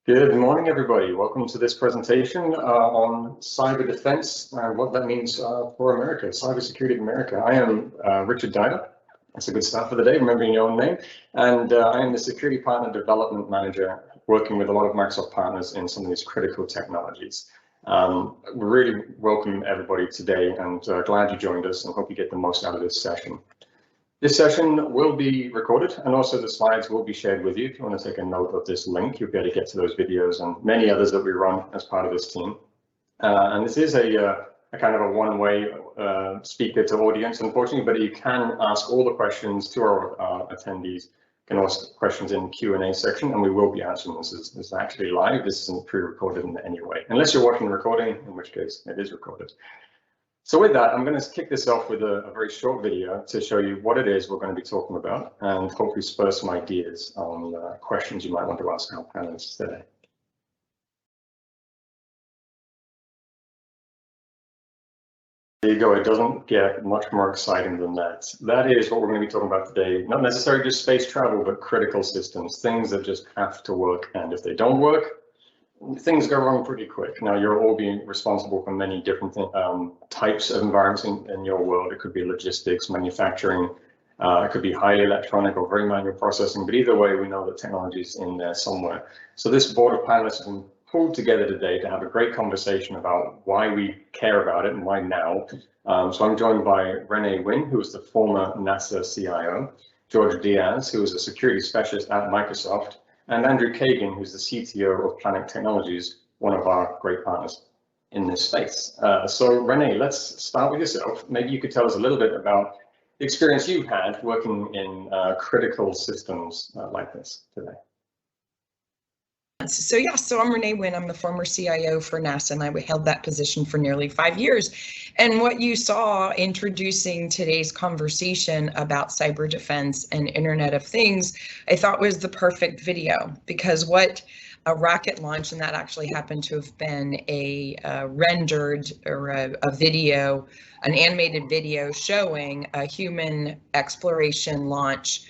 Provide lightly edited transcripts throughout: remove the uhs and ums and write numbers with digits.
Good morning, everybody. Welcome to this presentation on cyber defense and what that means for America, cybersecurity in America. I am Richard Dyder. That's a good start for the day, remembering your own name. And I am the Security Partner Development Manager, working with a lot of Microsoft partners in some of these critical technologies. We really welcome everybody today and glad you joined us and hope you get the most out of this session. This session will be recorded and also the slides will be shared with you. If you want to take a note of this link, you'll be able to get to those videos and many others that we run as part of this team. And this is a kind of a one-way speaker to audience, unfortunately, but you can ask all the questions to our attendees. You can ask questions in the Q&A section and we will be answering this. This is actually live. This isn't pre-recorded in any way, unless you're watching the recording, in which case it is recorded. So with that, I'm going to kick this off with a very short video to show you what it is we're going to be talking about and hopefully spur some ideas on questions you might want to ask our panelists today. There you go. It doesn't get much more exciting than that. That is what we're going to be talking about today. Not necessarily just space travel, but critical systems, things that just have to work. And if they don't work, things go wrong pretty quick. Now, you're all being responsible for many different types of environments in your world. It could be logistics, manufacturing, it could be highly electronic or very manual processing, but either way, we know that technology is in there somewhere. So this board of panelists has been pulled together today to have a great conversation about why we care about it and why now. So I'm joined by Renee Wynn, who is the former NASA CIO, George Diaz, who is a security specialist at Microsoft, and Andrew Kagan, who's the CTO of Planet Technologies, one of our great partners in this space. So Renee, let's start with yourself. Maybe you could tell us a little bit about the experience you've had working in critical systems like this today. So I'm Renee Wynn. I'm the former CIO for NASA, and I held that position for nearly 5 years. And what you saw introducing today's conversation about cyber defense and Internet of Things, I thought was the perfect video, because what a rocket launch, and that actually happened to have been a rendered or a video, an animated video showing a human exploration launch,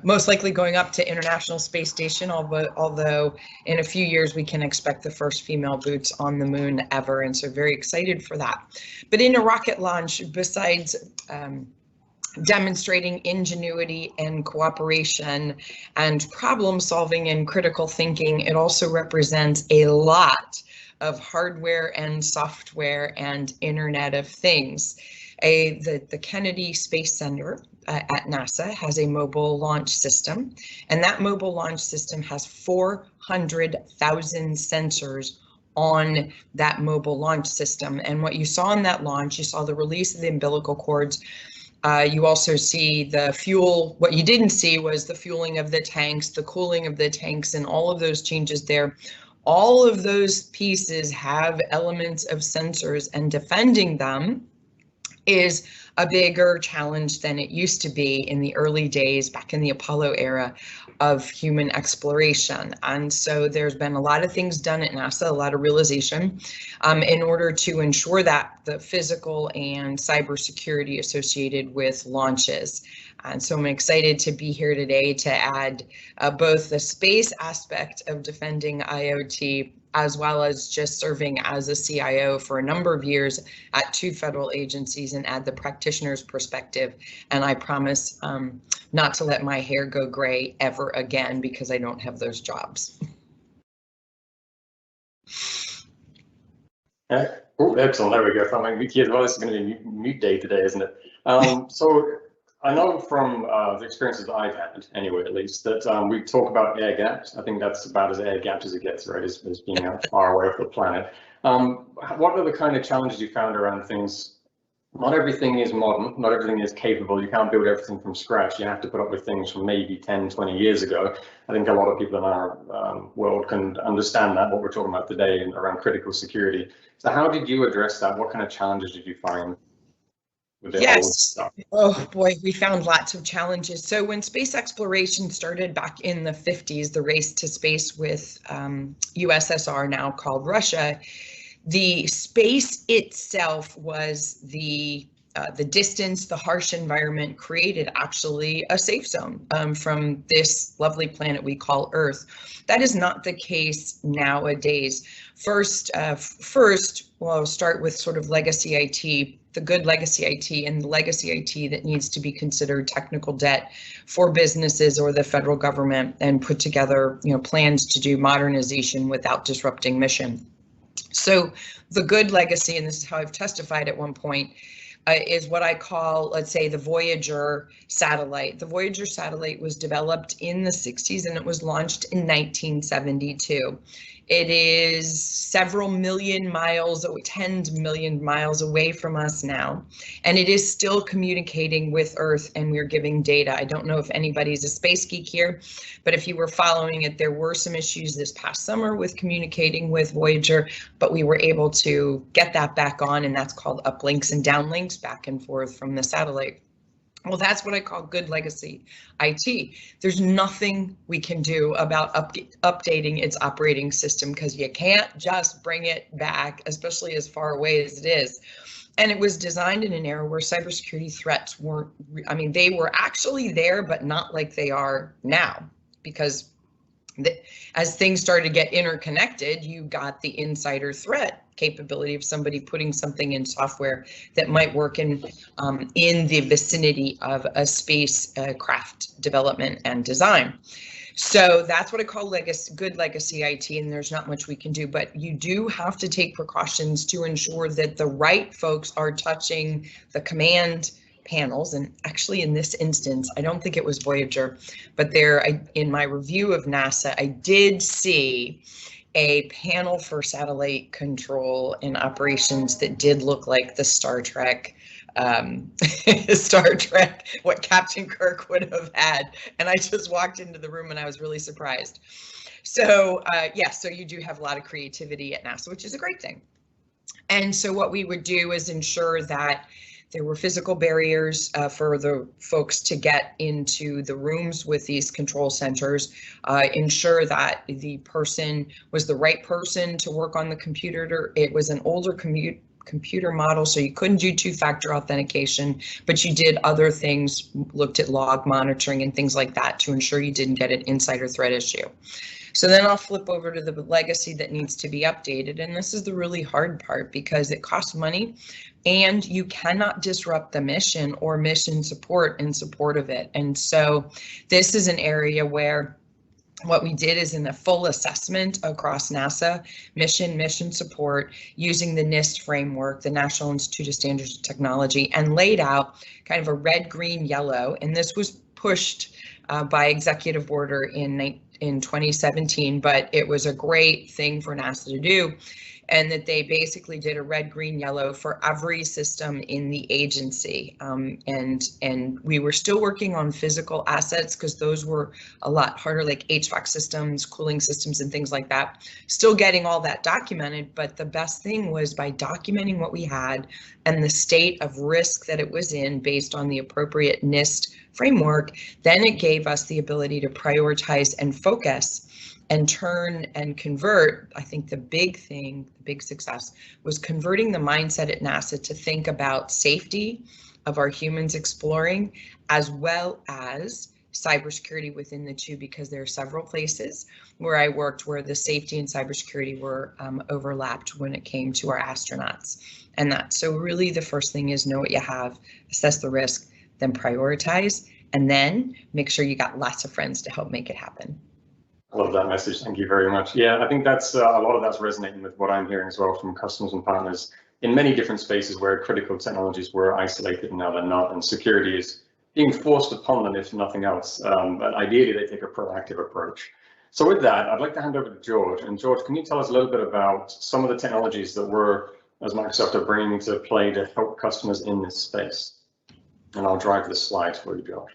most likely going up to International Space Station, although in a few years we can expect the first female boots on the moon ever, and so very excited for that. But in a rocket launch, besides demonstrating ingenuity and cooperation and problem solving and critical thinking, it also represents a lot of hardware and software and Internet of Things. The Kennedy Space Center at NASA has a mobile launch system, and that mobile launch system has 400,000 sensors on that mobile launch system. And what you saw in that launch, you saw the release of the umbilical cords. You also see the fuel. What you didn't see was the fueling of the tanks, the cooling of the tanks, and all of those changes there. All of those pieces have elements of sensors, and defending them is a bigger challenge than it used to be in the early days, back in the Apollo era of human exploration. And so there's been a lot of things done at NASA, a lot of realization in order to ensure that the physical and cybersecurity associated with launches. And so I'm excited to be here today to add both the space aspect of defending IoT, as well as just serving as a CIO for a number of years at 2 federal agencies, and add the practitioner's perspective. And I promise not to let my hair go gray ever again, because I don't have those jobs. Oh, excellent. There we go. I'm like, well, this is going to be mute day today, isn't it? So I know from the experiences that I've had, anyway, at least, that we talk about air gaps. I think that's about as air gapped as it gets, right, as being out far away from the planet. What are the kind of challenges you found around things? Not everything is modern, not everything is capable. You can't build everything from scratch. You have to put up with things from maybe 10, 20 years ago. I think a lot of people in our world can understand that, what we're talking about today and around critical security. So how did you address that? What kind of challenges did you find? Yes. Oh boy, we found lots of challenges. So when space exploration started back in the 50s, the race to space with USSR, now called Russia, the space itself was the the distance, the harsh environment created actually a safe zone from this lovely planet we call Earth. That is not the case nowadays. First, well, I'll start with sort of legacy IT, the good legacy IT and the legacy IT that needs to be considered technical debt for businesses or the federal government, and put together, plans to do modernization without disrupting mission. So the good legacy, and this is how I've testified at one point, is what I call, let's say, the Voyager satellite. The Voyager satellite was developed in the 60s and it was launched in 1972. It is several million miles, tens of million miles away from us now, and it is still communicating with Earth, and we're giving data. I don't know if anybody's a space geek here, but if you were following it, there were some issues this past summer with communicating with Voyager, but we were able to get that back on, and that's called uplinks and downlinks back and forth from the satellite. Well, that's what I call good legacy IT. There's nothing we can do about updating its operating system, because you can't just bring it back, especially as far away as it is. And it was designed in an era where cybersecurity threats weren't, they were actually there, but not like they are now, because as things started to get interconnected, you got the insider threat capability of somebody putting something in software that might work in the vicinity of a space craft development and design. So that's what I call good legacy IT, and there's not much we can do, but you do have to take precautions to ensure that the right folks are touching the command panels. And actually in this instance, I don't think it was Voyager, but in my review of NASA, I did see a panel for satellite control and operations that did look like the Star Trek, what Captain Kirk would have had. And I just walked into the room and I was really surprised. So so you do have a lot of creativity at NASA, which is a great thing. And so what we would do is ensure that there were physical barriers for the folks to get into the rooms with these control centers, ensure that the person was the right person to work on the computer. It was an older computer model, so you couldn't do two-factor authentication, but you did other things, looked at log monitoring and things like that to ensure you didn't get an insider threat issue. So then I'll flip over to the legacy that needs to be updated. And this is the really hard part, because it costs money and you cannot disrupt the mission or mission support in support of it. And so this is an area where what we did is in a full assessment across NASA, mission support, using the NIST framework, the National Institute of Standards and Technology, and laid out kind of a red, green, yellow. And this was pushed by executive order in 2017, but it was a great thing for NASA to do. And that they basically did a red, green, yellow for every system in the agency. And we were still working on physical assets, because those were a lot harder, like HVAC systems, cooling systems, and things like that. Still getting all that documented, but the best thing was by documenting what we had and the state of risk that it was in based on the appropriate NIST framework, then it gave us the ability to prioritize and focus and turn and convert. I think the big thing, the big success, was converting the mindset at NASA to think about safety of our humans exploring, as well as cybersecurity within the two, because there are several places where I worked where the safety and cybersecurity were overlapped when it came to our astronauts. And that, so really the first thing is know what you have, assess the risk, then prioritize, and then make sure you got lots of friends to help make it happen. I love that message. Thank you very much. Yeah, I think that's a lot of that's resonating with what I'm hearing as well from customers and partners in many different spaces where critical technologies were isolated and now they're not, and security is being forced upon them if nothing else. But ideally, they take a proactive approach. So with that, I'd like to hand over to George. And George, can you tell us a little bit about some of the technologies that we're, as Microsoft, are bringing to play to help customers in this space? And I'll drive the slides for you, George.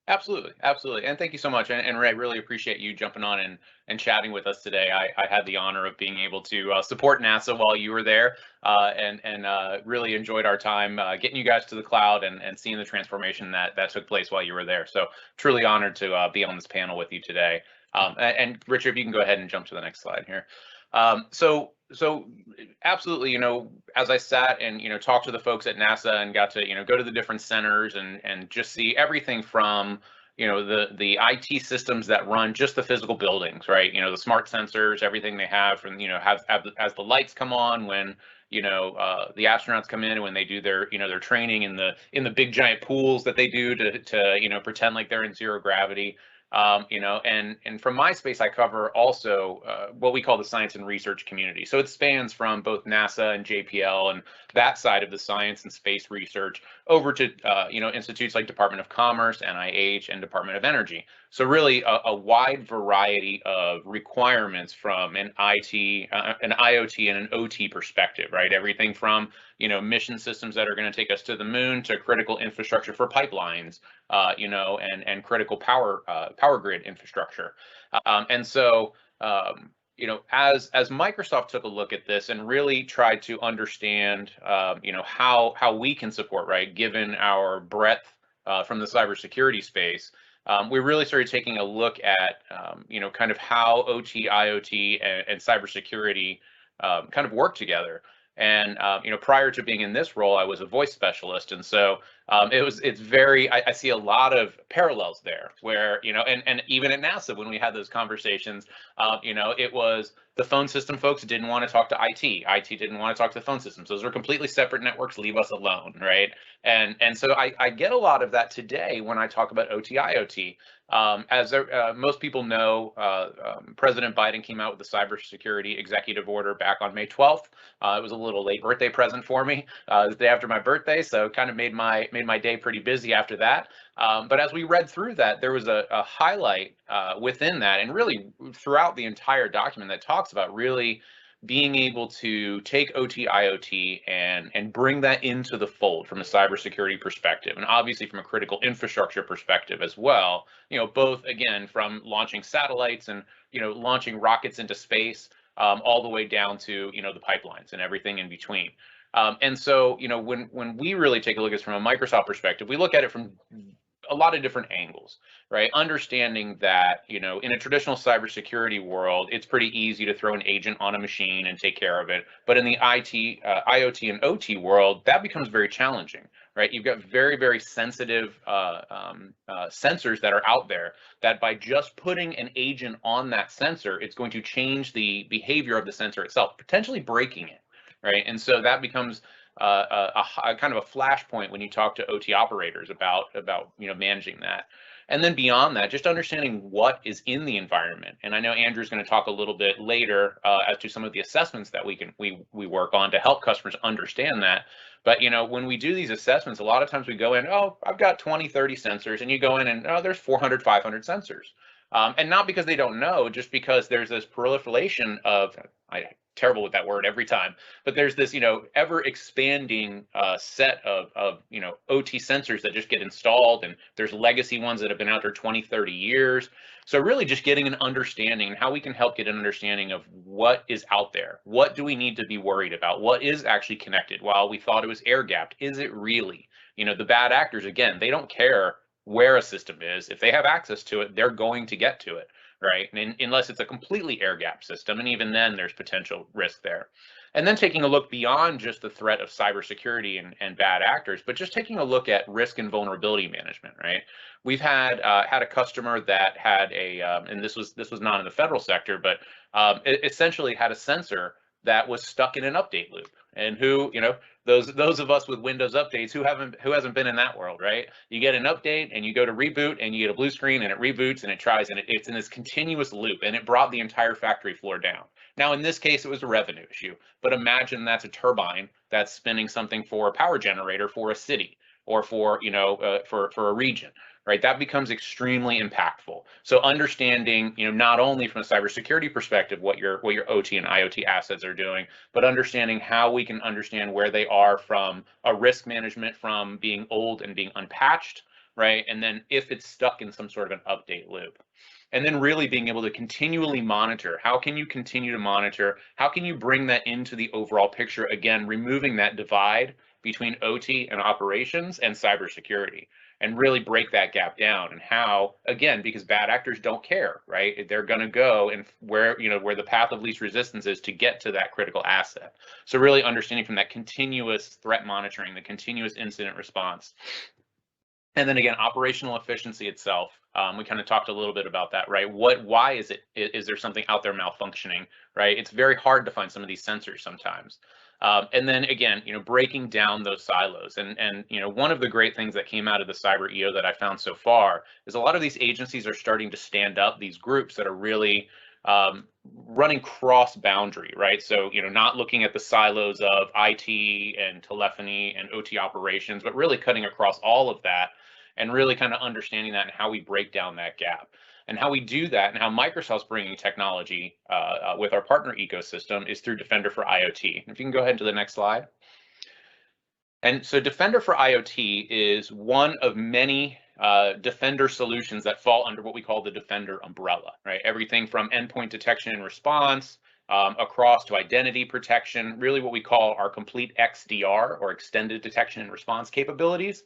Absolutely, absolutely, and thank you so much. And Ray, really appreciate you jumping on and chatting with us today. I had the honor of being able to support NASA while you were there, and really enjoyed our time getting you guys to the cloud and seeing the transformation that took place while you were there. So truly honored to be on this panel with you today. And Richard, if you can go ahead and jump to the next slide here. So absolutely, as I sat and, talked to the folks at NASA and got to, go to the different centers and just see everything from, the IT systems that run just the physical buildings, right? The smart sensors, everything they have from, as the lights come on when, the astronauts come in and when they do their, their training in the big giant pools that they do to pretend like they're in zero gravity. And from my space, I cover also what we call the science and research community. So it spans from both NASA and JPL and that side of the science and space research over to, institutes like Department of Commerce, NIH, and Department of Energy. So really a wide variety of requirements from an IT, an IoT, and an OT perspective, right? Everything from, mission systems that are going to take us to the moon to critical infrastructure for pipelines, and critical power grid infrastructure. And so, as Microsoft took a look at this and really tried to understand, how we can support, right, given our breadth from the cybersecurity space, we really started taking a look at, kind of how OT, IoT, and cybersecurity kind of work together. And prior to being in this role, I was a voice specialist, and so it's very. I see a lot of parallels there, where and even at NASA when we had those conversations, it was the phone system folks didn't want to talk to IT. IT didn't want to talk to the phone systems. Those are completely separate networks. Leave us alone, right? And so I get a lot of that today when I talk about OT, IoT. As most people know, President Biden came out with the cybersecurity executive order back on May 12th. It was a little late birthday present for me, the day after my birthday, so kind of made my day pretty busy after that. But as we read through that, there was a highlight within that, and really throughout the entire document, that talks about really being able to take OT, IoT and bring that into the fold from a cybersecurity perspective, and obviously from a critical infrastructure perspective as well. Both again from launching satellites and launching rockets into space, all the way down to the pipelines and everything in between. And so when we really take a look at this from a Microsoft perspective, we look at it from a lot of different angles, right? Understanding that, in a traditional cybersecurity world, it's pretty easy to throw an agent on a machine and take care of it. But in the IoT and OT world, that becomes very challenging, right? You've got very, very sensitive sensors that are out there that by just putting an agent on that sensor, it's going to change the behavior of the sensor itself, potentially breaking it, right? And so that becomes a kind of a flashpoint when you talk to OT operators about managing that. And then beyond that, just understanding what is in the environment. And I know Andrew's going to talk a little bit later as to some of the assessments that we work on to help customers understand that. But when we do these assessments, a lot of times we go in, oh, I've got 20, 30 sensors, and you go in and there's 400, 500 sensors. And not because they don't know, just because there's this proliferation of, terrible with that word every time, but there's this, ever expanding set of OT sensors that just get installed, and there's legacy ones that have been out there 20, 30 years. So really just getting an understanding and how we can help get an understanding of what is out there. What do we need to be worried about? What is actually connected? While we thought it was air gapped, is it really? The bad actors, again, they don't care where a system is. If they have access to it, they're going to get to it, right? And unless it's a completely air gap system, and even then there's potential risk there. And then taking a look beyond just the threat of cybersecurity and bad actors, but just taking a look at risk and vulnerability management, right? We've had a customer that had and this was not in the federal sector, but it essentially had a sensor that was stuck in an update loop. And those of us with Windows updates, who hasn't been in that world, right? You get an update and you go to reboot and you get a blue screen and it reboots and it tries, and it's in this continuous loop, and it brought the entire factory floor down. Now, in this case, it was a revenue issue, but imagine that's a turbine that's spinning something for a power generator for a city or for a region, right? That becomes extremely impactful. So understanding, not only from a cybersecurity perspective what your OT and IoT assets are doing, but understanding how we can understand where they are from a risk management, from being old and being unpatched, right? And then if it's stuck in some sort of an update loop. And then really being able to continually monitor. How can you continue to monitor? How can you bring that into the overall picture? Again, removing that divide between OT and operations and cybersecurity. and really break that gap down. And how, again, because bad actors don't care, right? They're going to go and where the path of least resistance is to get to that critical asset. So really understanding from that continuous threat monitoring, the continuous incident response. And then again, operational efficiency itself. We kind of talked a little bit about that, right? Why is there something out there malfunctioning, right? It's very hard to find some of these sensors sometimes. And then again, breaking down those silos. And one of the great things that came out of the cyber EO that I found so far is a lot of these agencies are starting to stand up these groups that are really running cross boundary, right? So, not looking at the silos of IT and telephony and OT operations, but really cutting across all of that and really kind of understanding that and how we break down that gap. And how we do that and how Microsoft's bringing technology with our partner ecosystem is through Defender for IoT. If you can go ahead to the next slide. And so Defender for IoT is one of many Defender solutions that fall under what we call the Defender umbrella, right? Everything from endpoint detection and response across to identity protection, really what we call our complete XDR or extended detection and response capabilities.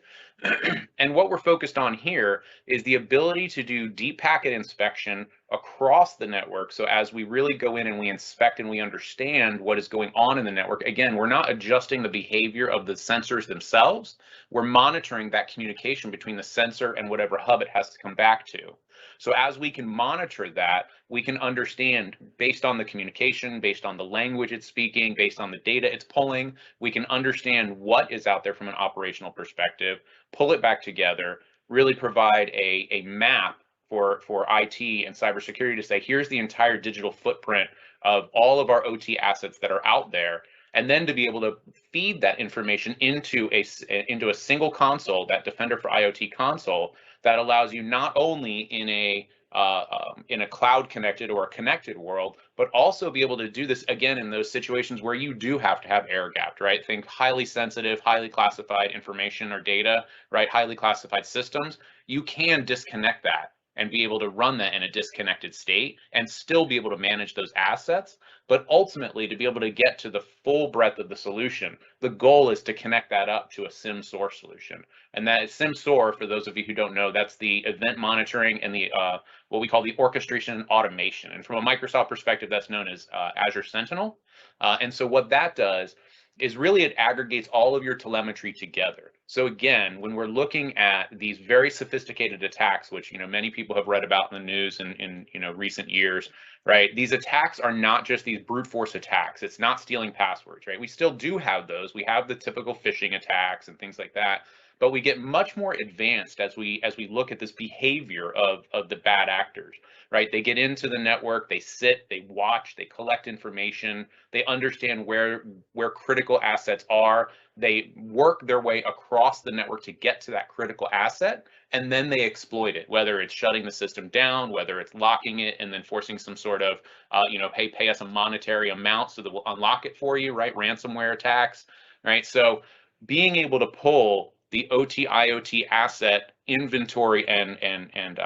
And what we're focused on here is the ability to do deep packet inspection across the network. So as we really go in and we inspect and we understand what is going on in the network, again, we're not adjusting the behavior of the sensors themselves. We're monitoring that communication between the sensor and whatever hub it has to come back to. So as we can monitor that, we can understand based on the communication, based on the language it's speaking, based on the data it's pulling, we can understand what is out there from an operational perspective, pull it back together, really provide a map for IT and cybersecurity to say, here's the entire digital footprint of all of our OT assets that are out there, and then to be able to feed that information into a single console, that Defender for IoT console, that allows you not only in a cloud connected or a connected world, but also be able to do this again in those situations where you do have to have air gapped, right? Think highly sensitive, highly classified information or data, right? Highly classified systems. You can disconnect that and be able to run that in a disconnected state and still be able to manage those assets. But ultimately, to be able to get to the full breadth of the solution, the goal is to connect that up to a SIM source solution. And that is SIM SOAR, for those of you who don't know, that's the event monitoring and the what we call the orchestration and automation. And from a Microsoft perspective, that's known as Azure Sentinel. And so what that does is really it aggregates all of your telemetry together. So again, when we're looking at these very sophisticated attacks, which many people have read about in the news in recent years, right? These attacks are not just these brute force attacks. It's not stealing passwords, right? We still do have those. We have the typical phishing attacks and things like that, but we get much more advanced as we look at this behavior of the bad actors, right? They get into the network, they sit, they watch, they collect information, they understand where critical assets are, they work their way across the network to get to that critical asset, and then they exploit it, whether it's shutting the system down, whether it's locking it and then forcing some sort of, hey, pay us a monetary amount so that we'll unlock it for you, right? Ransomware attacks, right? So being able to pull the OT IoT asset inventory and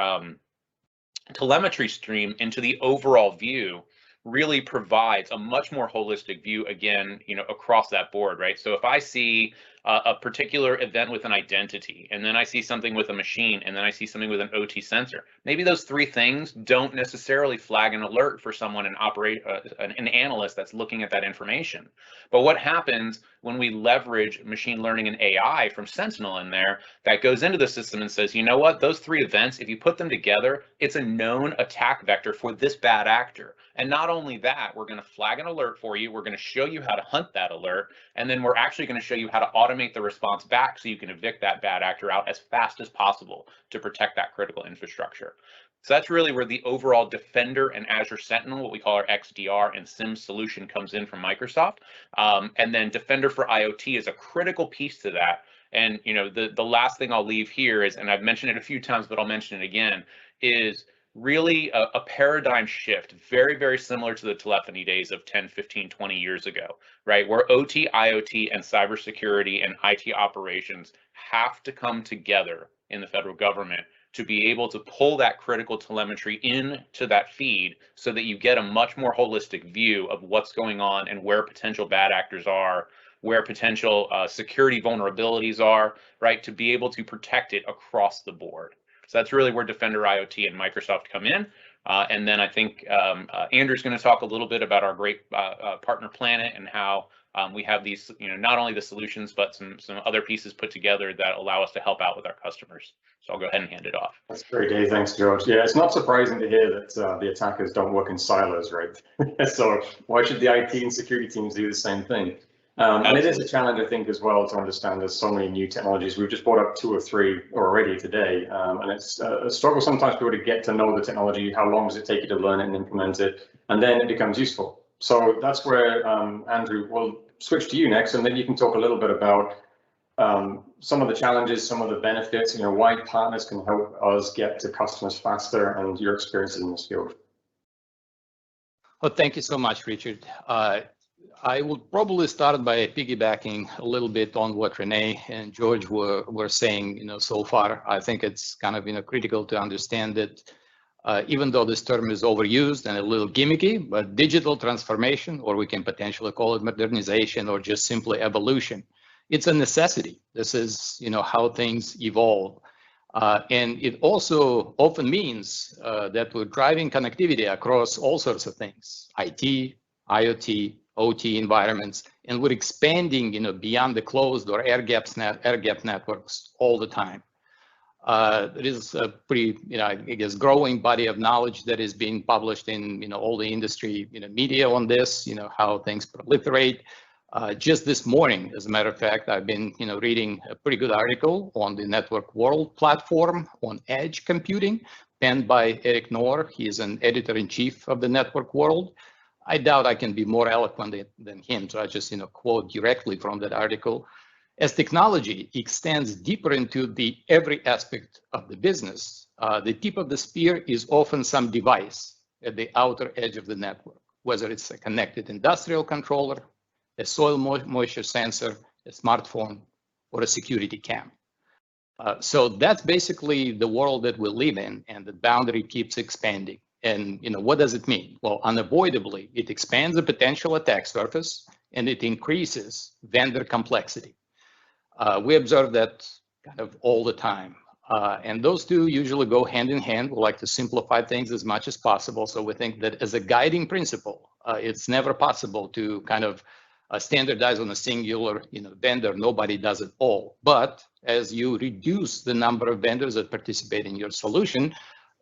telemetry stream into the overall view really provides a much more holistic view, again, across that board, right? So if I see a particular event with an identity, and then I see something with a machine, and then I see something with an OT sensor, maybe those three things don't necessarily flag an alert for someone and an analyst that's looking at that information. But what happens when we leverage machine learning and AI from Sentinel in there, that goes into the system and says, you know what, those three events, if you put them together, it's a known attack vector for this bad actor. And not only that, we're going to flag an alert for you, we're going to show you how to hunt that alert, and then we're actually going to show you how to automate the response back so you can evict that bad actor out as fast as possible to protect that critical infrastructure. So that's really where the overall Defender and Azure Sentinel, what we call our XDR and SIM solution, comes in from Microsoft. And then Defender for IoT is a critical piece to that. And the last thing I'll leave here is, and I've mentioned it a few times, but I'll mention it again, is really a paradigm shift, very, very similar to the telephony days of 10, 15, 20 years ago, right? Where OT, IoT, and cybersecurity and IT operations have to come together in the federal government to be able to pull that critical telemetry into that feed so that you get a much more holistic view of what's going on and where potential bad actors are, where potential security vulnerabilities are, right, to be able to protect it across the board. So that's really where Defender IoT and Microsoft come in. And then I think Andrew's going to talk a little bit about our great partner Planet and how we have these, not only the solutions, but some other pieces put together that allow us to help out with our customers. So I'll go ahead and hand it off. That's great, Dave. Thanks, George. Yeah, it's not surprising to hear that the attackers don't work in silos, right? So why should the IT and security teams do the same thing? And it is a challenge, I think, as well, to understand there's so many new technologies. We've just brought up 2 or 3 already today, and it's a struggle sometimes for people to get to know the technology. How long does it take you to learn it and implement it? And then it becomes useful. So that's where, Andrew, we'll switch to you next, and maybe you can talk a little bit about some of the challenges, some of the benefits, why partners can help us get to customers faster, and your experiences in this field. Well, thank you so much, Richard. I would probably start by piggybacking a little bit on what Renee and George were saying, so far. I think it's kind of, critical to understand that even though this term is overused and a little gimmicky, but digital transformation, or we can potentially call it modernization or just simply evolution, it's a necessity. This is, how things evolve. And it also often means that we're driving connectivity across all sorts of things, IT, IoT, OT environments, and we're expanding, beyond the closed or air gap networks all the time. There is a pretty, I guess, growing body of knowledge that is being published in, all the industry, media on this, how things proliferate. Just this morning, as a matter of fact, I've been, reading a pretty good article on the Network World platform on edge computing, penned by Eric Knorr. He is an editor-in-chief of the Network World. I doubt I can be more eloquent than him, so I just, quote directly from that article. As technology extends deeper into the every aspect of the business, the tip of the spear is often some device at the outer edge of the network, whether it's a connected industrial controller, a soil moisture sensor, a smartphone, or a security cam. So that's basically the world that we live in, and the boundary keeps expanding. And what does it mean? Well, unavoidably, it expands the potential attack surface, and it increases vendor complexity. We observe that kind of all the time. And those two usually go hand in hand. We like to simplify things as much as possible. So we think that as a guiding principle, it's never possible to kind of standardize on a singular vendor. Nobody does it all. But as you reduce the number of vendors that participate in your solution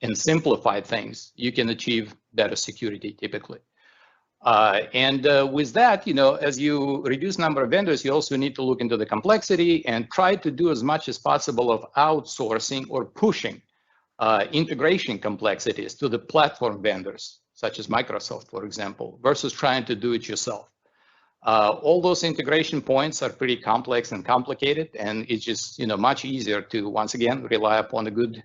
and simplify things, you can achieve better security typically. And with that, as you reduce number of vendors, you also need to look into the complexity and try to do as much as possible of outsourcing or pushing integration complexities to the platform vendors, such as Microsoft, for example, versus trying to do it yourself. All those integration points are pretty complex and complicated, and it's just much easier to, once again, rely upon a good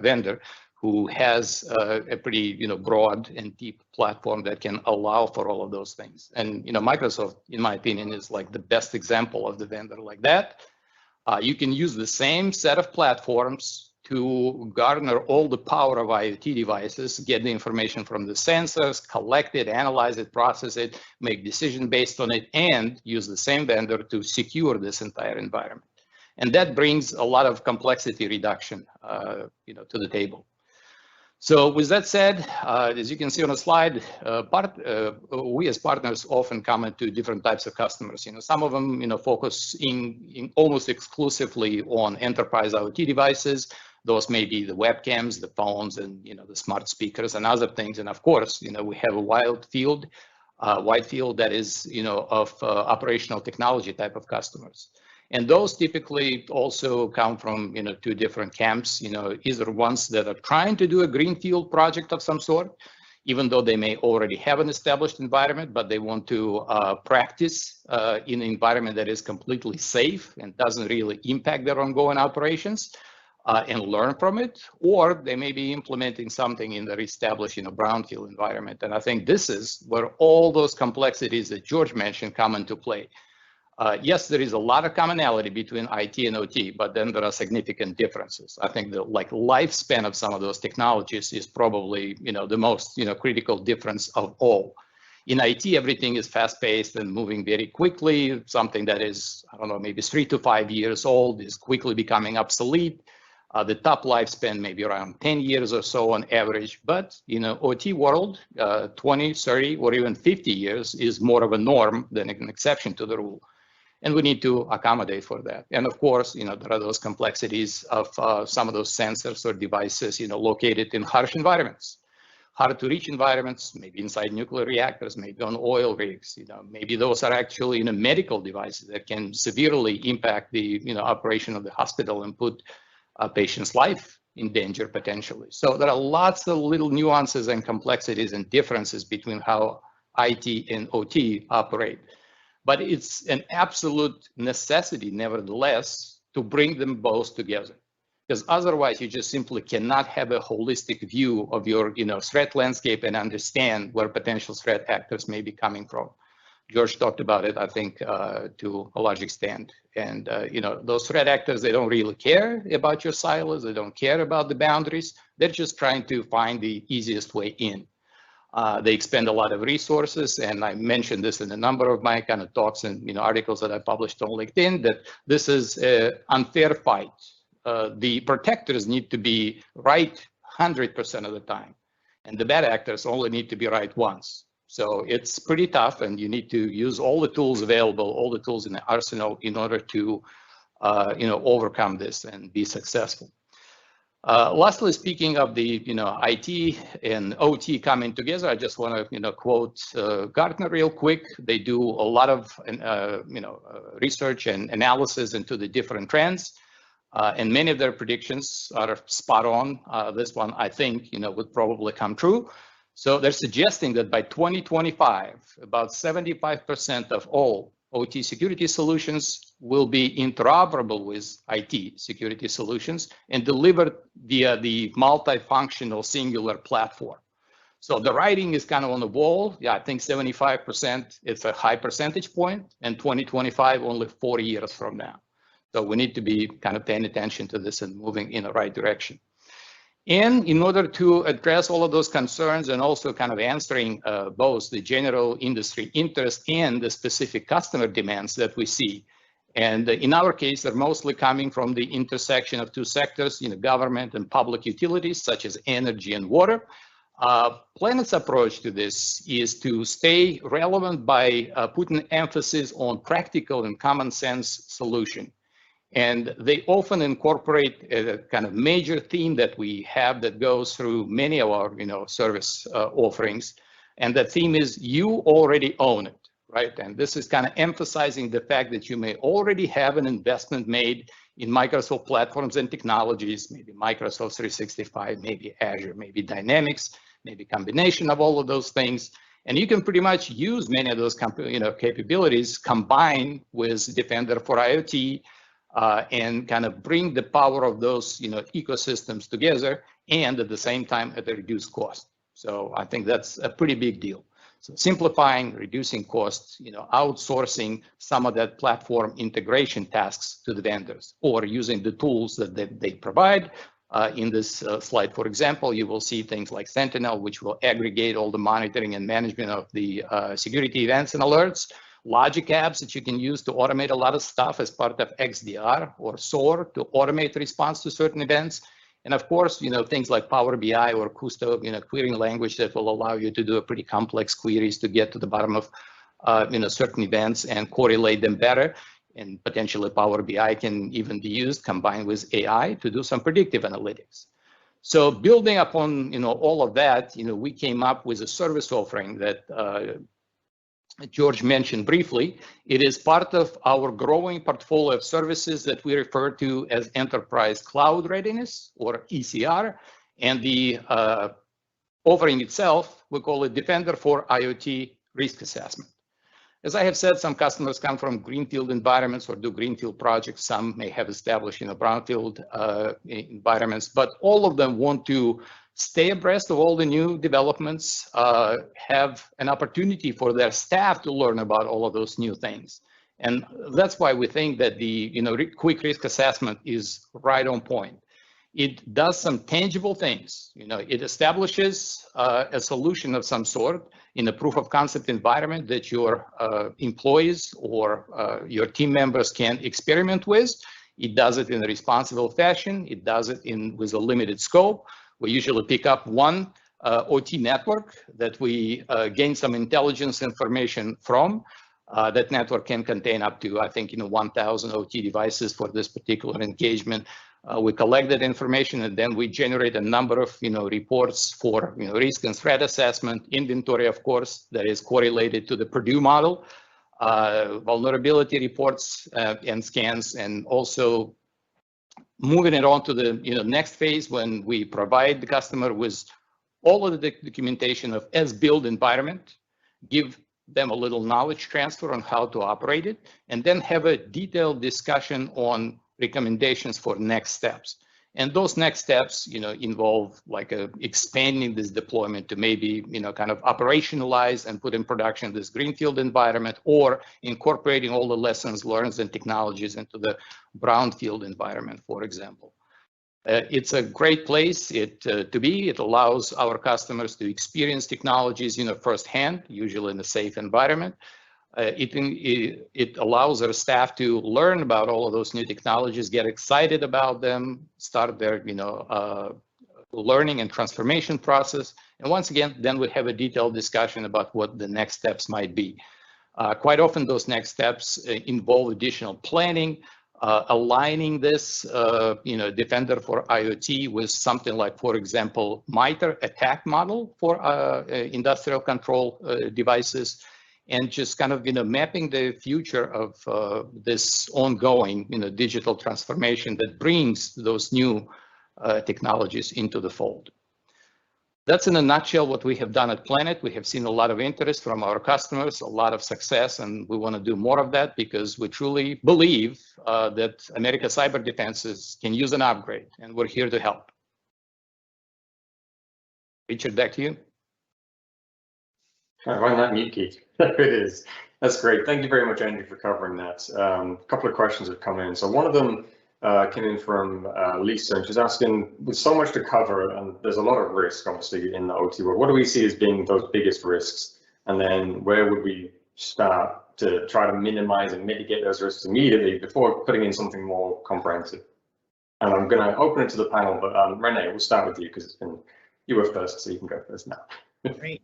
vendor who has a pretty broad and deep platform that can allow for all of those things. And Microsoft, in my opinion, is like the best example of the vendor like that. You can use the same set of platforms to garner all the power of IoT devices, get the information from the sensors, collect it, analyze it, process it, make decisions based on it, and use the same vendor to secure this entire environment. And that brings a lot of complexity reduction to the table. So with that said, as you can see on the slide, we as partners often come to different types of customers. Some of them focus in almost exclusively on enterprise IoT devices. Those may be the webcams, the phones, and the smart speakers and other things. And of course, we have a wide field that is of operational technology type of customers. And those typically also come from two different camps, either ones that are trying to do a greenfield project of some sort, even though they may already have an established environment, but they want to practice in an environment that is completely safe and doesn't really impact their ongoing operations, and learn from it, or they may be implementing something in their established brownfield environment. And I think this is where all those complexities that George mentioned come into play. Yes, there is a lot of commonality between IT and OT, but then there are significant differences. I think the lifespan of some of those technologies is probably the most critical difference of all. In IT, everything is fast-paced and moving very quickly. Something that is, I don't know, maybe 3 to 5 years old is quickly becoming obsolete. The top lifespan maybe around 10 years or so on average. But OT world, 20, 30, or even 50 years is more of a norm than an exception to the rule. And we need to accommodate for that. And of course, there are those complexities of some of those sensors or devices, located in harsh environments, hard to reach environments, maybe inside nuclear reactors, maybe on oil rigs. Maybe those are actually medical devices that can severely impact the operation of the hospital and put a patient's life in danger potentially. So there are lots of little nuances and complexities and differences between how IT and OT operate. But it's an absolute necessity, nevertheless, to bring them both together. Because otherwise, you just simply cannot have a holistic view of your threat landscape and understand where potential threat actors may be coming from. George talked about it, I think, to a large extent. And those threat actors, they don't really care about your silos. They don't care about the boundaries. They're just trying to find the easiest way in. They expend a lot of resources, and I mentioned this in a number of my kind of talks and articles that I published on LinkedIn, that this is an unfair fight. The protectors need to be right 100% of the time, and the bad actors only need to be right once. So it's pretty tough, and you need to use all the tools available, all the tools in the arsenal in order to overcome this and be successful. Lastly, speaking of the IT and OT coming together, I just want to quote Gartner real quick. They do a lot of research and analysis into the different trends, and many of their predictions are spot on. This one, I think, would probably come true. So they're suggesting that by 2025, about 75% of all OT security solutions will be interoperable with IT security solutions and delivered via the multifunctional singular platform. So the writing is kind of on the wall. Yeah, I think 75%, it's a high percentage point, and 2025, only 4 years from now. So we need to be kind of paying attention to this and moving in the right direction. And in order to address all of those concerns and also kind of answering both the general industry interest and the specific customer demands that we see. And in our case, they're mostly coming from the intersection of two sectors, government and public utilities, such as energy and water. Planet's approach to this is to stay relevant by putting emphasis on practical and common sense solution. And they often incorporate a kind of major theme that we have that goes through many of our service offerings. And that theme is you already own it, right? And this is kind of emphasizing the fact that you may already have an investment made in Microsoft platforms and technologies, maybe Microsoft 365, maybe Azure, maybe Dynamics, maybe combination of all of those things. And you can pretty much use many of those capabilities combined with Defender for IoT, and kind of bring the power of those ecosystems together, and at the same time at a reduced cost. So I think that's a pretty big deal. So simplifying, reducing costs, outsourcing some of that platform integration tasks to the vendors, or using the tools that they provide. In this slide, for example, you will see things like Sentinel, which will aggregate all the monitoring and management of the security events and alerts. Logic apps that you can use to automate a lot of stuff as part of XDR or SOAR to automate response to certain events. And of course, things like Power BI or Custo, querying language that will allow you to do a pretty complex queries to get to the bottom of, certain events and correlate them better. And potentially Power BI can even be used combined with AI to do some predictive analytics. So building upon, all of that, we came up with a service offering that George mentioned briefly. It is part of our growing portfolio of services that we refer to as Enterprise Cloud Readiness, or ECR, and the offering itself, we call it Defender for IoT Risk Assessment. As I have said, some customers come from greenfield environments or do greenfield projects. Some may have established brownfield environments, but all of them want to stay abreast of all the new developments, have an opportunity for their staff to learn about all of those new things. And that's why we think that the quick risk assessment is right on point. It does some tangible things. It establishes a solution of some sort in a proof of concept environment that your employees or your team members can experiment with. It does it in a responsible fashion. It does it with a limited scope. We usually pick up one OT network that we gain some intelligence information from. That network can contain up to, I think, 1,000 OT devices for this particular engagement. We collect that information, and then we generate a number of reports for risk and threat assessment, inventory, of course, that is correlated to the Purdue model, vulnerability reports and scans, and also moving it on to the next phase when we provide the customer with all of the documentation of as-built environment, give them a little knowledge transfer on how to operate it, and then have a detailed discussion on recommendations for next steps. And those next steps, involve like expanding this deployment to maybe, kind of operationalize and put in production this greenfield environment, or incorporating all the lessons learned and technologies into the brownfield environment, for example. It's a great place to be. It allows our customers to experience technologies, firsthand, usually in a safe environment. It allows our staff to learn about all of those new technologies, get excited about them, start their learning and transformation process. And once again, then we have a detailed discussion about what the next steps might be. Quite often those next steps involve additional planning, aligning this Defender for IoT with something like, for example, MITRE attack model for industrial control devices, and just kind of mapping the future of this ongoing digital transformation that brings those new technologies into the fold. That's in a nutshell what we have done at Planet. We have seen a lot of interest from our customers, a lot of success, and we want to do more of that because we truly believe that America's cyber defenses can use an upgrade, and we're here to help. Richard, back to you. Find that mute key. There it is. That's great. Thank you very much, Andy, for covering that. A couple of questions have come in. So one of them came in from Lisa, and she's asking, with so much to cover, and there's a lot of risk, obviously, in the OT world, what do we see as being those biggest risks? And then where would we start to try to minimize and mitigate those risks immediately before putting in something more comprehensive? And I'm going to open it to the panel, but Renee, we'll start with you because you were first, so you can go first now. Great.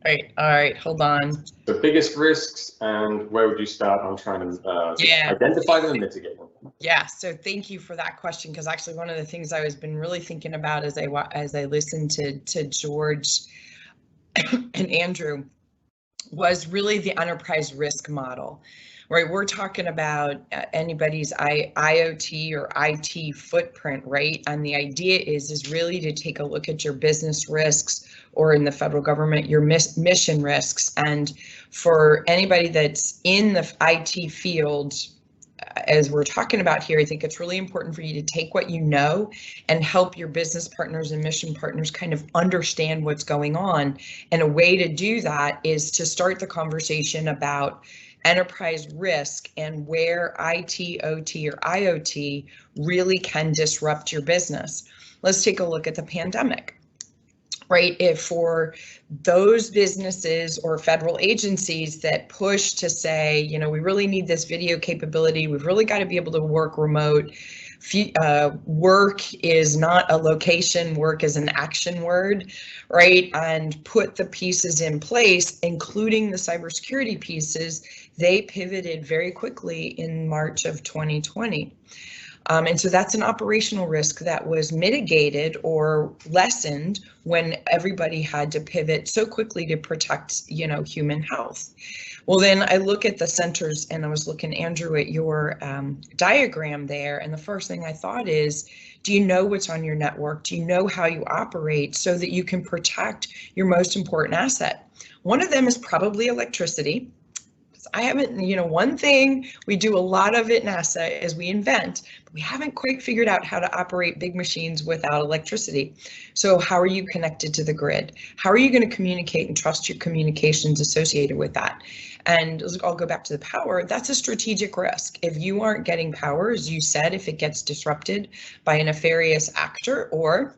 All right, hold on. The biggest risks, and where would you start on trying to identify them and mitigate them? Yeah, so thank you for that question, because actually one of the things I was been really thinking about as I listened to George and Andrew was really the enterprise risk model. Right, we're talking about anybody's IoT or IT footprint, right? And the idea is really to take a look at your business risks, or in the federal government, your mission risks. And for anybody that's in the IT field, as we're talking about here, I think it's really important for you to take what you know and help your business partners and mission partners kind of understand what's going on. And a way to do that is to start the conversation about enterprise risk and where IT, OT, or IoT really can disrupt your business. Let's take a look at the pandemic. Right, if for those businesses or federal agencies that push to say, we really need this video capability, we've really got to be able to work remote. Work is not a location, work is an action word, right? And put the pieces in place, including the cybersecurity pieces, they pivoted very quickly in March of 2020. And so that's an operational risk that was mitigated or lessened when everybody had to pivot so quickly to protect, human health. Well, then I look at the centers, and I was looking, Andrew, at your diagram there. And the first thing I thought is, do you know what's on your network? Do you know how you operate so that you can protect your most important asset? One of them is probably electricity. I haven't, one thing we do a lot of at NASA is we invent, but we haven't quite figured out how to operate big machines without electricity. So how are you connected to the grid? How are you going to communicate and trust your communications associated with that? And I'll go back to the power. That's a strategic risk. If you aren't getting power, as you said, if it gets disrupted by a nefarious actor, or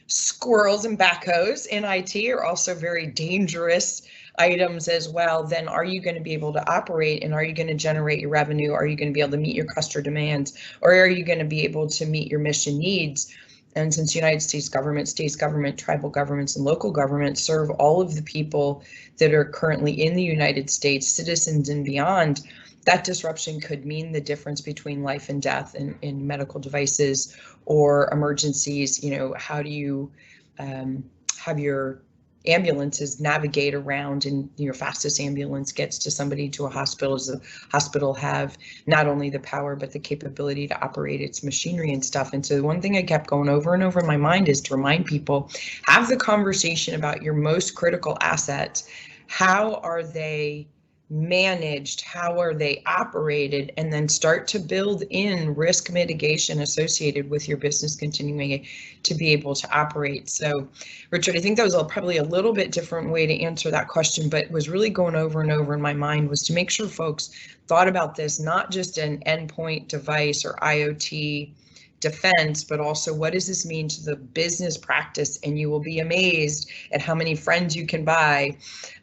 squirrels and backhoes in IT are also very dangerous items as well, then are you going to be able to operate, and are you going to generate your revenue? Are you going to be able to meet your customer demands, or are you going to be able to meet your mission needs? And since United States government, state government, tribal governments, and local governments serve all of the people that are currently in the United States, citizens and beyond, that disruption could mean the difference between life and death in medical devices or emergencies. How do you have your ambulances navigate around, and your fastest ambulance gets to somebody to a hospital? Does the hospital have not only the power but the capability to operate its machinery and stuff? And so the one thing I kept going over and over in my mind is to remind people, have the conversation about your most critical assets. How are they managed? How are they operated? And then start to build in risk mitigation associated with your business continuing to be able to operate. So, Richard, I think that was probably a little bit different way to answer that question, but was really going over and over in my mind was to make sure folks thought about this, not just an endpoint device or IoT defense, but also what does this mean to the business practice? And you will be amazed at how many friends you can buy,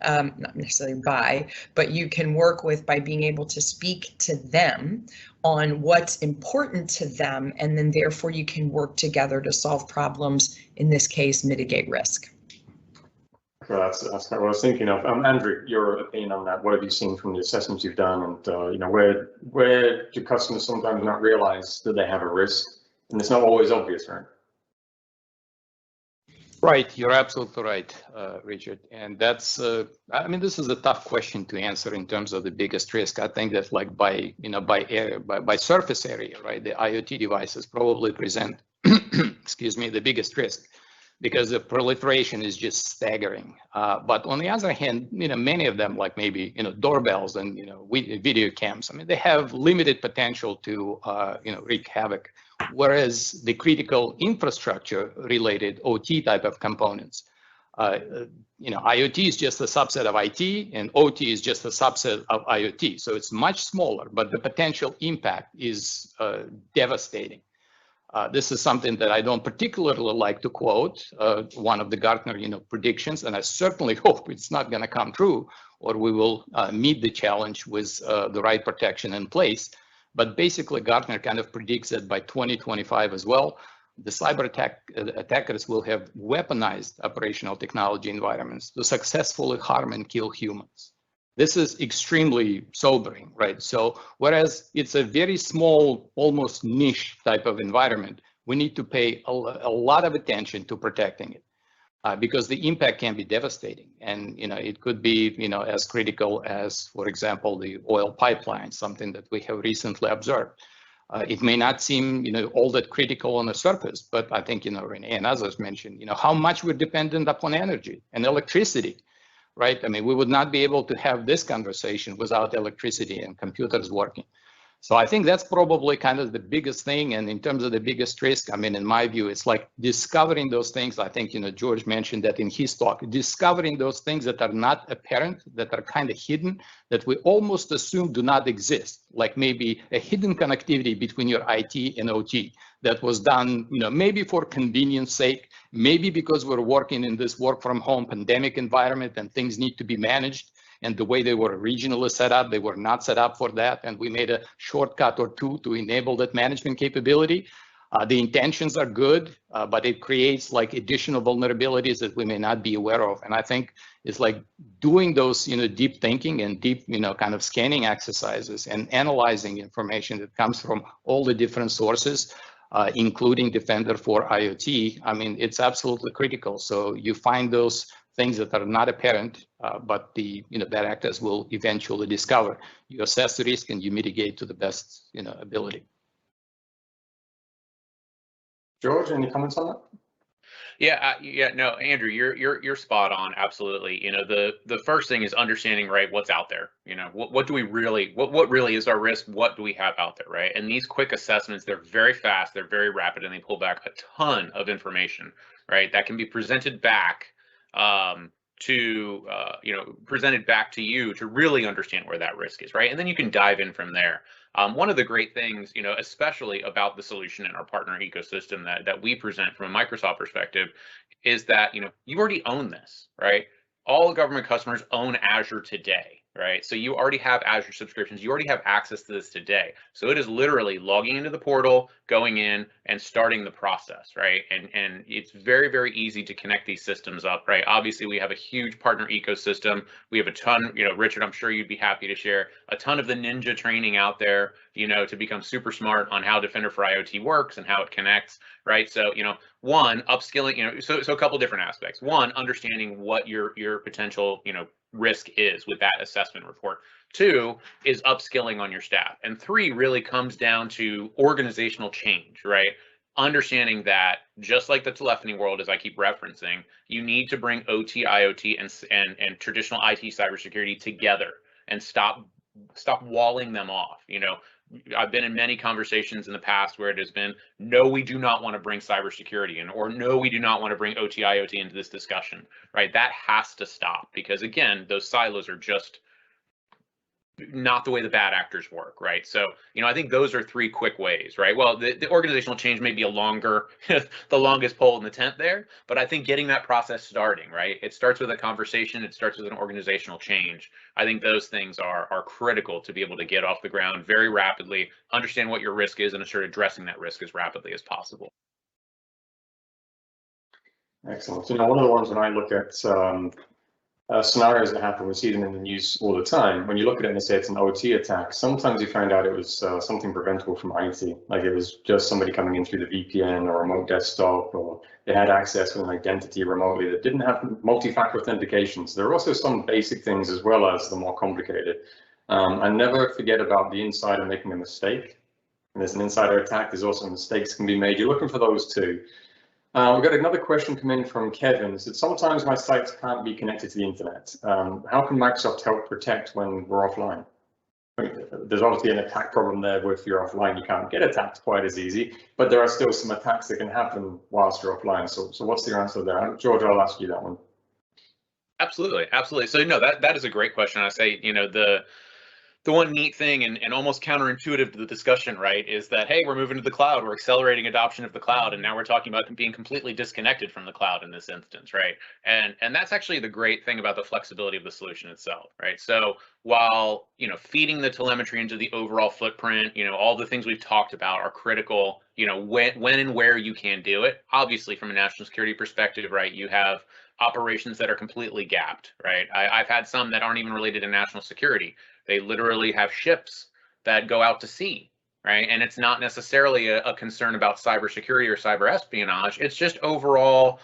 not necessarily buy, but you can work with by being able to speak to them on what's important to them, and then therefore you can work together to solve problems, in this case, mitigate risk. So that's kind of what I was thinking of. Andrew, your opinion on that? What have you seen from the assessments you've done, and where do customers sometimes not realize that they have a risk? And it's not always obvious, right? Right, you're absolutely right, Richard. And that's, this is a tough question to answer in terms of the biggest risk. I think that by surface area, right, the IoT devices probably present, excuse me, the biggest risk, because the proliferation is just staggering. But on the other hand, many of them, like maybe, doorbells and, video cams, they have limited potential to, wreak havoc. Whereas the critical infrastructure related OT type of components, IoT is just a subset of IT, and OT is just a subset of IoT. So it's much smaller, but the potential impact is devastating. This is something that I don't particularly like to quote, one of the Gartner predictions, and I certainly hope it's not going to come true, or we will meet the challenge with the right protection in place. But basically, Gartner kind of predicts that by 2025 as well, the cyber attackers will have weaponized operational technology environments to successfully harm and kill humans. This is extremely sobering, right? So whereas it's a very small, almost niche type of environment, we need to pay a lot of attention to protecting it. Because the impact can be devastating, and it could be as critical as, for example, the oil pipeline, something that we have recently observed. It may not seem all that critical on the surface, but I think Renee and others mentioned how much we're dependent upon energy and electricity, right? We would not be able to have this conversation without electricity and computers working. So I think that's probably kind of the biggest thing. And in terms of the biggest risk, in my view, it's like discovering those things. I think, George mentioned that in his talk, discovering those things that are not apparent, that are kind of hidden, that we almost assume do not exist, like maybe a hidden connectivity between your IT and OT that was done, maybe for convenience sake, maybe because we're working in this work from home pandemic environment and things need to be managed. And the way they were originally set up, they were not set up for that. And we made a shortcut or two to enable that management capability. The intentions are good, but it creates like additional vulnerabilities that we may not be aware of. And I think it's like doing those, deep thinking and deep, kind of scanning exercises and analyzing information that comes from all the different sources, including Defender for IoT. It's absolutely critical. So you find those things that are not apparent, but the bad actors will eventually discover. You assess the risk and you mitigate to the best ability. George, any comments on that? Yeah, no, Andrew, you're spot on. Absolutely. You know, the first thing is understanding, right, what's out there. You know, what do we really, what really is our risk? What do we have out there, right? And these quick assessments, they're very fast, they're very rapid, and they pull back a ton of information, right? That can be presented back presented back to you to really understand where that risk is, right? And then you can dive in from there. One of the great things, you know, especially about the solution in our partner ecosystem that we present from a Microsoft perspective, is that, you know, you already own this, right? All government customers own Azure today, right? So you already have Azure subscriptions. You already have access to this today. So it is literally logging into the portal, going in and starting the process, right? And it's very, very easy to connect these systems up, right? Obviously, we have a huge partner ecosystem. We have a ton, you know, Richard, I'm sure you'd be happy to share a ton of the ninja training out there, you know, to become super smart on how Defender for IoT works and how it connects, right? So, you know, one, upskilling, you know, so a couple different aspects. One, understanding what your potential, you know, risk is with that assessment report. Two is upskilling on your staff. And three really comes down to organizational change, right? Understanding that just like the telephony world, as I keep referencing, you need to bring OT, IoT, and traditional IT cybersecurity together and stop walling them off. You know, I've been in many conversations in the past where it has been, no, we do not want to bring cybersecurity in, or no, we do not want to bring OT, IoT into this discussion, right? That has to stop because, again, those silos are just not the way the bad actors work, right? So, you know, I think those are three quick ways, right? Well, the organizational change may be a longer, the longest pole in the tent there, but I think getting that process starting, right? It starts with a conversation, it starts with an organizational change. I think those things are critical to be able to get off the ground very rapidly, understand what your risk is, and start addressing that risk as rapidly as possible. Excellent. You know, one of the ones when I look at scenarios that happen, we see them in the news all the time. When you look at it and say it's an OT attack, sometimes you find out it was something preventable from IT, like it was just somebody coming in through the VPN or remote desktop, or they had access with an identity remotely that didn't have multi-factor authentication. So there are also some basic things as well as the more complicated. And never forget about the insider making a mistake. And there's an insider attack, there's also mistakes can be made. You're looking for those too. We've got another question come in from Kevin. It said, sometimes my sites can't be connected to the internet. How can Microsoft help protect when we're offline? I mean, there's obviously an attack problem there where if you're offline, you can't get attacked quite as easy, but there are still some attacks that can happen whilst you're offline. So what's the answer there? George, I'll ask you that one. Absolutely, absolutely. So, no, that is a great question. I say, you know, the one neat thing and almost counterintuitive to the discussion, right, is that, hey, we're moving to the cloud, we're accelerating adoption of the cloud, and now we're talking about being completely disconnected from the cloud in this instance, right? And that's actually the great thing about the flexibility of the solution itself, right? So while, you know, feeding the telemetry into the overall footprint, you know, all the things we've talked about are critical, you know, when and where you can do it. Obviously, from a national security perspective, right, you have operations that are completely gapped, right? I've had some that aren't even related to national security. They literally have ships that go out to sea, right? And it's not necessarily a concern about cybersecurity or cyber espionage. It's just overall,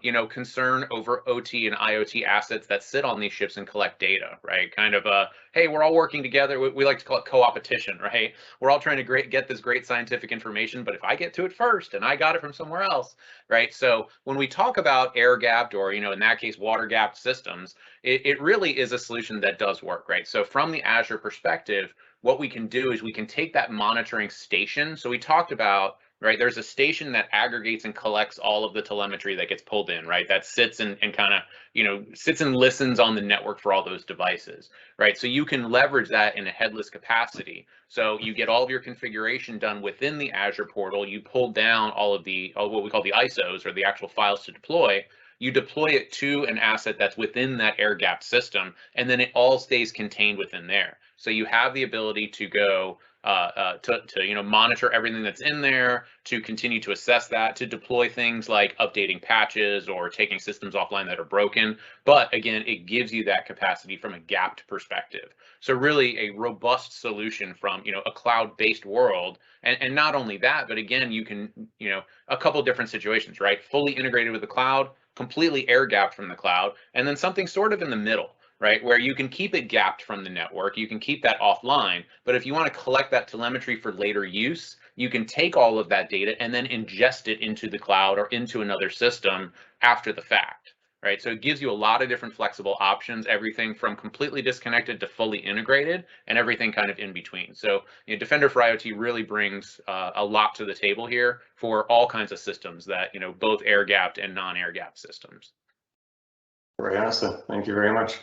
you know, concern over OT and IoT assets that sit on these ships and collect data, right? Kind of a, hey, we're all working together. We like to call it co-opetition, right? We're all trying to get this great scientific information, but if I get to it first and I got it from somewhere else, right? So when we talk about air-gapped or, you know, in that case, water-gapped systems, it really is a solution that does work, right? So from the Azure perspective, what we can do is we can take that monitoring station. So we talked about, right, there's a station that aggregates and collects all of the telemetry that gets pulled in, right? That sits and kind of, you know, sits and listens on the network for all those devices, right? So you can leverage that in a headless capacity. So you get all of your configuration done within the Azure portal. You pull down all of the, what we call the ISOs, or the actual files to deploy. You deploy it to an asset that's within that air-gapped system, and then it all stays contained within there. So you have the ability to go to you know, monitor everything that's in there, to continue to assess that, to deploy things like updating patches or taking systems offline that are broken. But again, it gives you that capacity from a gapped perspective. So really a robust solution from, you know, a cloud-based world. And not only that, but again, you can, you know, a couple different situations, right? Fully integrated with the cloud, completely air-gapped from the cloud, and then something sort of in the middle, right, where you can keep it gapped from the network, you can keep that offline, but if you want to collect that telemetry for later use, you can take all of that data and then ingest it into the cloud or into another system after the fact, right? So it gives you a lot of different flexible options, everything from completely disconnected to fully integrated, and everything kind of in between. So Defender for IoT really brings a lot to the table here for all kinds of systems that, both air-gapped and non-air-gapped systems. Great answer. Thank you very much.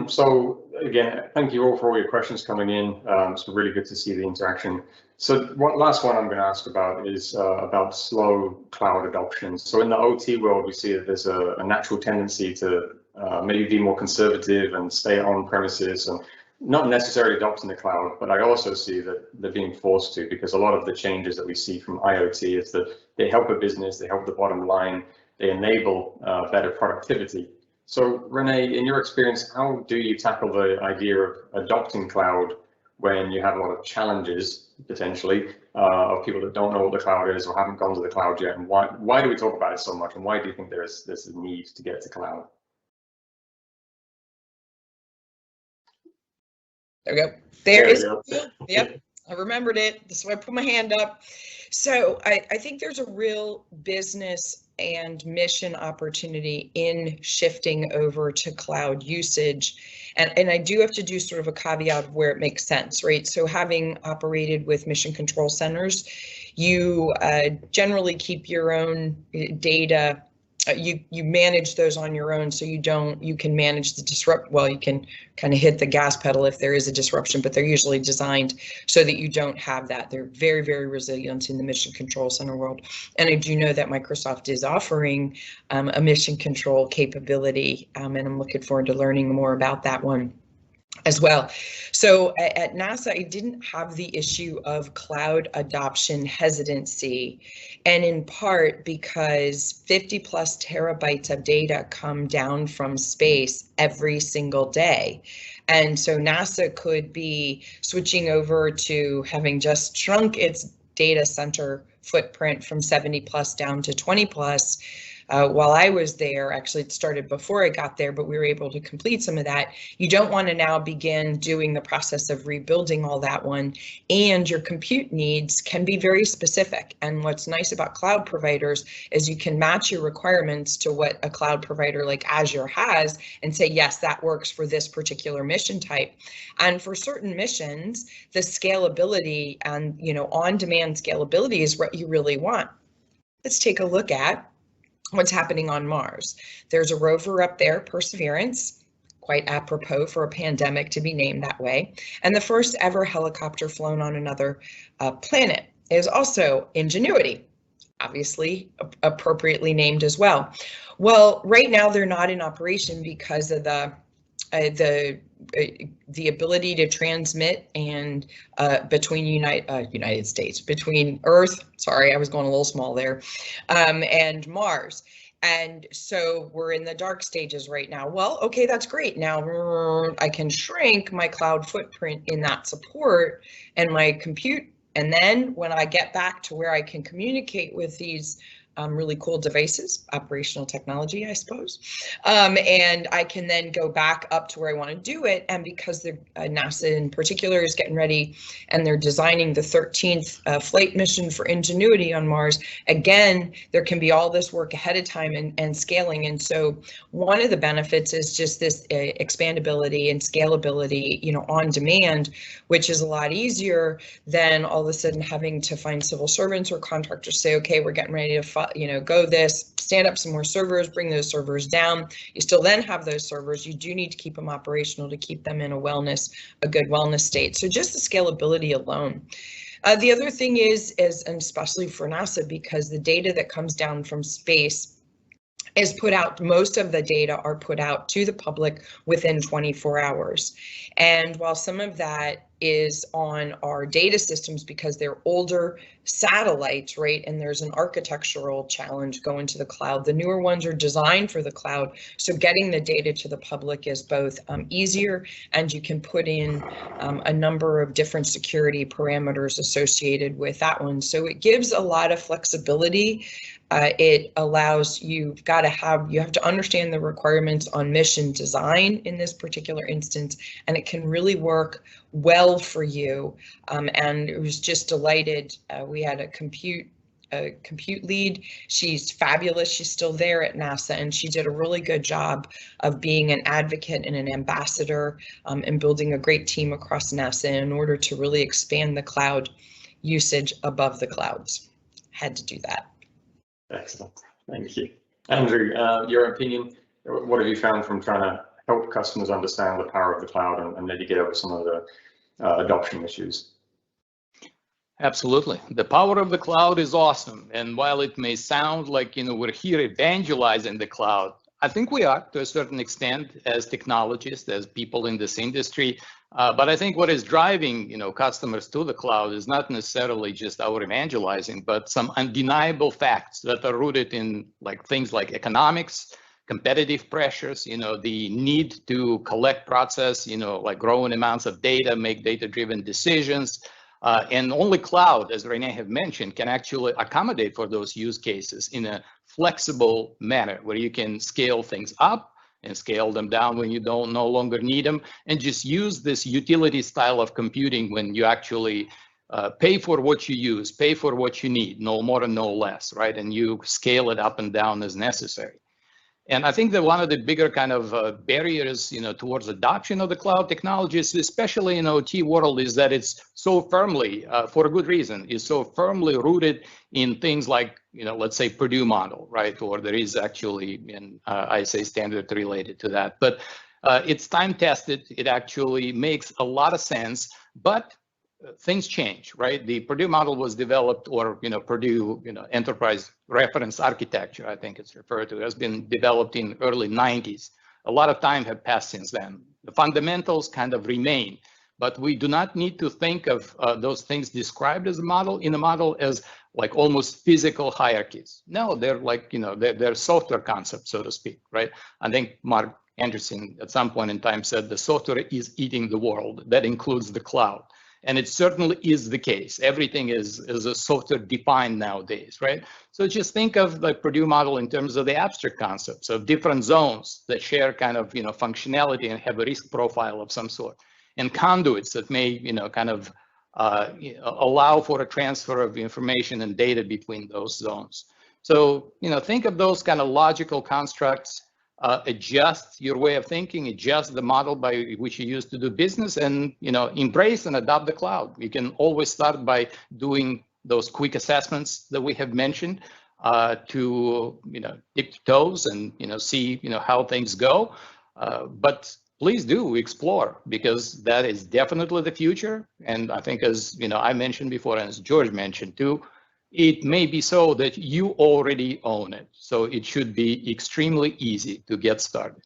So again, thank you all for all your questions coming in. It's really good to see the interaction. So last one I'm going to ask about is about slow cloud adoption. So in the OT world, we see that there's a natural tendency to maybe be more conservative and stay on premises and not necessarily adopting the cloud, but I also see that they're being forced to, because a lot of the changes that we see from IoT is that they help a business, they help the bottom line, they enable better productivity. So Renee, in your experience, how do you tackle the idea of adopting cloud when you have a lot of challenges, potentially, of people that don't know what the cloud is or haven't gone to the cloud yet? And why do we talk about it so much? And why do you think there's a need to get to cloud? There we go. There is. Yep, I remembered it. This is why I put my hand up. So I think there's a real business and mission opportunity in shifting over to cloud usage. And I do have to do sort of a caveat of where it makes sense, right? So having operated with mission control centers, you generally keep your own data. You manage those on your own, so you can manage the disrupt. Well, you can kind of hit the gas pedal if there is a disruption, but they're usually designed so that you don't have that. They're very, very resilient in the mission control center world. And I do know that Microsoft is offering a mission control capability, and I'm looking forward to learning more about that one as well. So at NASA, I didn't have the issue of cloud adoption hesitancy, and in part because 50 plus terabytes of data come down from space every single day. And so NASA could be switching over to having just shrunk its data center footprint from 70 plus down to 20 plus. While I was there, actually it started before I got there, but we were able to complete some of that. You don't want to now begin doing the process of rebuilding all that one, and your compute needs can be very specific. And what's nice about cloud providers is you can match your requirements to what a cloud provider like Azure has and say, yes, that works for this particular mission type. And for certain missions, the scalability and on-demand scalability is what you really want. Let's take a look at what's happening on Mars. There's a rover up there, Perseverance, quite apropos for a pandemic to be named that way. And the first ever helicopter flown on another planet is also Ingenuity, obviously appropriately named as well. Well, right now they're not in operation because of the ability to transmit and between United States, between Earth, sorry, I was going a little small there, and Mars. And so we're in the dark stages right now. Well, okay, that's great. Now I can shrink my cloud footprint in that support and my compute. And then when I get back to where I can communicate with these really cool devices, operational technology, I suppose. And I can then go back up to where I want to do it. And because NASA in particular is getting ready and they're designing the 13th flight mission for Ingenuity on Mars, again, there can be all this work ahead of time and scaling. And so one of the benefits is just this expandability and scalability, on demand, which is a lot easier than all of a sudden having to find civil servants or contractors say, okay, we're getting ready to go this, stand up some more servers, bring those servers down. You still then have those servers. You do need to keep them operational to keep them in a good wellness state. So just the scalability alone. The other thing is, and especially for NASA, because the data that comes down from space is put out, most of the data are put out to the public within 24 hours. And while some of that is on our data systems because they're older satellites, right? And there's an architectural challenge going to the cloud. The newer ones are designed for the cloud. So getting the data to the public is both easier, and you can put in a number of different security parameters associated with that one. So it gives a lot of flexibility It allows you have to understand the requirements on mission design in this particular instance, and it can really work well for you. And it was just delighted. We had a compute lead. She's fabulous. She's still there at NASA, and she did a really good job of being an advocate and an ambassador, and building a great team across NASA in order to really expand the cloud usage above the clouds. Had to do that. Excellent, thank you. Andrew, your opinion, what have you found from trying to help customers understand the power of the cloud and maybe get over some of the adoption issues? Absolutely. The power of the cloud is awesome. And while it may sound like, we're here evangelizing the cloud, I think we are to a certain extent as technologists, as people in this industry. But I think what is driving, customers to the cloud is not necessarily just our evangelizing, but some undeniable facts that are rooted in things like economics, competitive pressures, the need to collect, process, growing amounts of data, make data-driven decisions. And only cloud, as Renee have mentioned, can actually accommodate for those use cases in a flexible manner where you can scale things up and scale them down when you no longer need them, and just use this utility style of computing when you actually pay for what you use, pay for what you need, no more and no less, right? And you scale it up and down as necessary. And I think that one of the bigger kind of barriers, towards adoption of the cloud technologies, especially in OT world, is that it's so firmly, for a good reason, is so firmly rooted in things like, let's say Purdue model, right? Or there is actually an ISA standard related to that. But it's time tested. It actually makes a lot of sense, but things change, right? The Purdue model was developed, or Purdue, enterprise reference architecture, I think it's referred to, has been developed in early 90s. A lot of time have passed since then. The fundamentals kind of remain, but we do not need to think of those things described as a model as like almost physical hierarchies. No, they're like, they're software concepts, so to speak, right? I think Mark Anderson at some point in time said the software is eating the world. That includes the cloud. And it certainly is the case. Everything is a software defined nowadays, right? So just think of the Purdue model in terms of the abstract concepts of different zones that share kind of, functionality and have a risk profile of some sort, and conduits that may, kind of allow for a transfer of information and data between those zones. So, think of those kind of logical constructs. Adjust your way of thinking, adjust the model by which you used to do business, and embrace and adopt the cloud. You can always start by doing those quick assessments that we have mentioned to dip toes and see how things go. But please do explore, because that is definitely the future. And I think, as I mentioned before, and as George mentioned too, it may be so that you already own it. So it should be extremely easy to get started.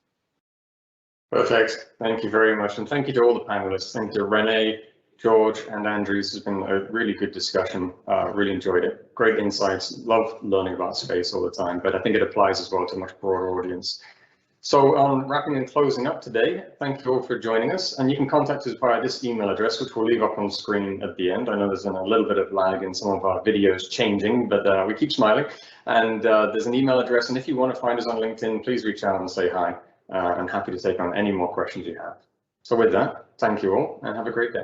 Perfect. Thank you very much. And thank you to all the panelists. Thank you to Renee, George, and Andrew. This has been a really good discussion. Really enjoyed it. Great insights. Love learning about space all the time, but I think it applies as well to a much broader audience. So wrapping and closing up today, thank you all for joining us, and you can contact us via this email address, which we'll leave up on screen at the end. I know there's been a little bit of lag in some of our videos changing, but we keep smiling. And there's an email address, and if you want to find us on LinkedIn, please reach out and say hi. I'm happy to take on any more questions you have. So with that, thank you all, and have a great day.